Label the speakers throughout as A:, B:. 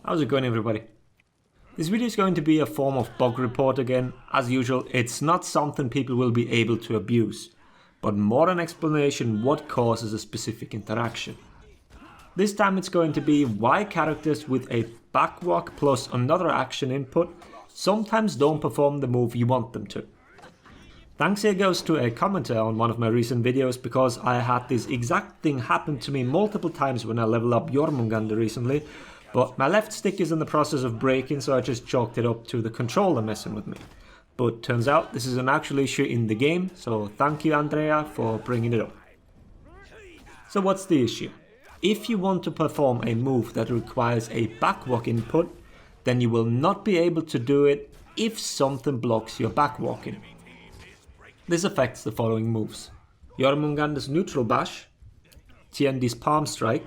A: How's it going, everybody? This video is going to be a form of bug report again. As usual, it's not something people will be able to abuse, but more an explanation what causes a specific interaction. This time it's going to be why characters with a backwalk plus another action input sometimes don't perform the move you want them to. Thanks here goes to a commenter on one of my recent videos, because I had this exact thing happen to me multiple times when I level up Jormungandr recently, but my left stick is in the process of breaking, so I just chalked it up to the controller messing with me. But turns out this is an actual issue in the game, so thank you Andrea for bringing it up. So what's the issue? If you want to perform a move that requires a backwalk input, then you will not be able to do it if something blocks your backwalking. This affects the following moves: Jormungandr's neutral bash, Tiandi's palm strike,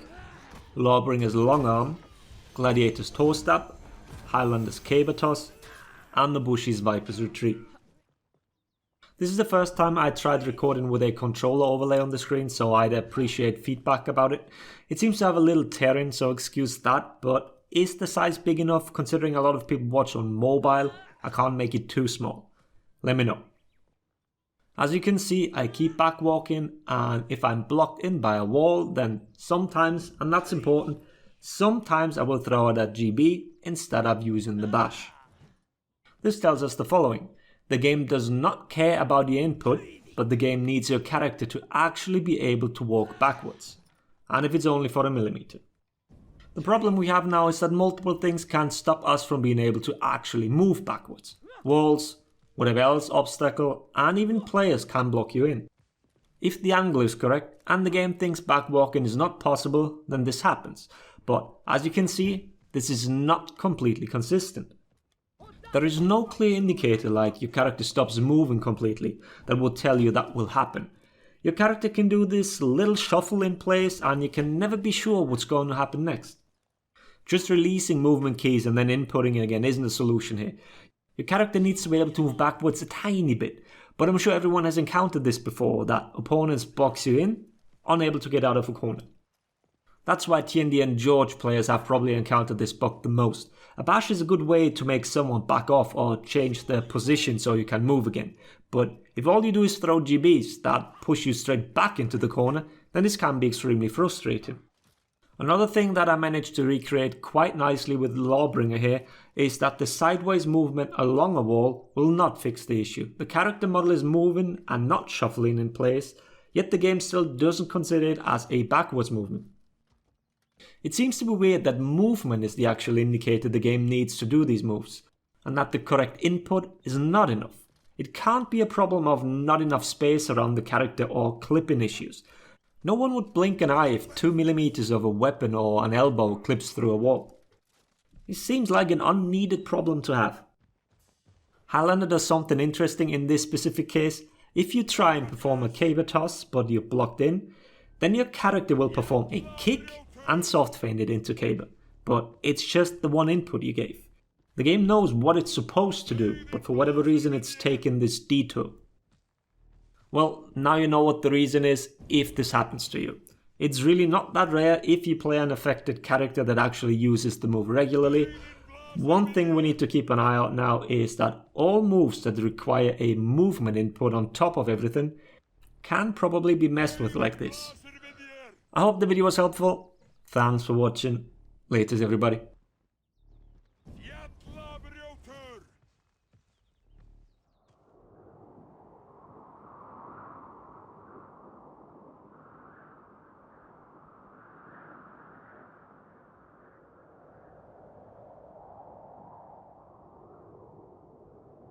A: Lawbringer's long arm, Gladiator's toe stab, Highlander's caber toss, and the Bushi's viper's retreat. This is the first time I tried recording with a controller overlay on the screen, so I'd appreciate feedback about it. It seems to have a little tearing, so excuse that, but is the size big enough considering a lot of people watch on mobile? I can't make it too small. Let me know. As you can see, I keep backwalking, and if I'm blocked in by a wall, then sometimes, and that's important, sometimes I will throw out at GB instead of using the bash. This tells us the following: the game does not care about your input, but the game needs your character to actually be able to walk backwards, and if it's only for a millimeter. The problem we have now is that multiple things can stop us from being able to actually move backwards. Walls, whatever else obstacle, and even players can block you in. If the angle is correct and the game thinks backwalking is not possible, then this happens. But as you can see, this is not completely consistent. There is no clear indicator like your character stops moving completely that will tell you that will happen. Your character can do this little shuffle in place and you can never be sure what's going to happen next. Just releasing movement keys and then inputting it again isn't a solution here. Your character needs to be able to move backwards a tiny bit, but I'm sure everyone has encountered this before, that opponents box you in, unable to get out of a corner. That's why Tiandi and Jormungandr players have probably encountered this bug the most. A bash is a good way to make someone back off or change their position so you can move again, but if all you do is throw GBs that push you straight back into the corner, then this can be extremely frustrating. Another thing that I managed to recreate quite nicely with Lawbringer here is that the sideways movement along a wall will not fix the issue. The character model is moving and not shuffling in place, yet the game still doesn't consider it as a backwards movement. It seems to be weird that movement is the actual indicator the game needs to do these moves, and that the correct input is not enough. It can't be a problem of not enough space around the character or clipping issues. No one would blink an eye if 2 millimeters of a weapon or an elbow clips through a wall. It seems like an unneeded problem to have. Highlander does something interesting in this specific case. If you try and perform a caber toss but you're blocked in, then your character will perform a kick and soft feint it into caber, but it's just the one input you gave. The game knows what it's supposed to do, but for whatever reason it's taken this detour. Well, now you know what the reason is if this happens to you. It's really not that rare if you play an affected character that actually uses the move regularly. One thing we need to keep an eye out now is that all moves that require a movement input on top of everything can probably be messed with like this. I hope the video was helpful. Thanks for watching. Laters everybody.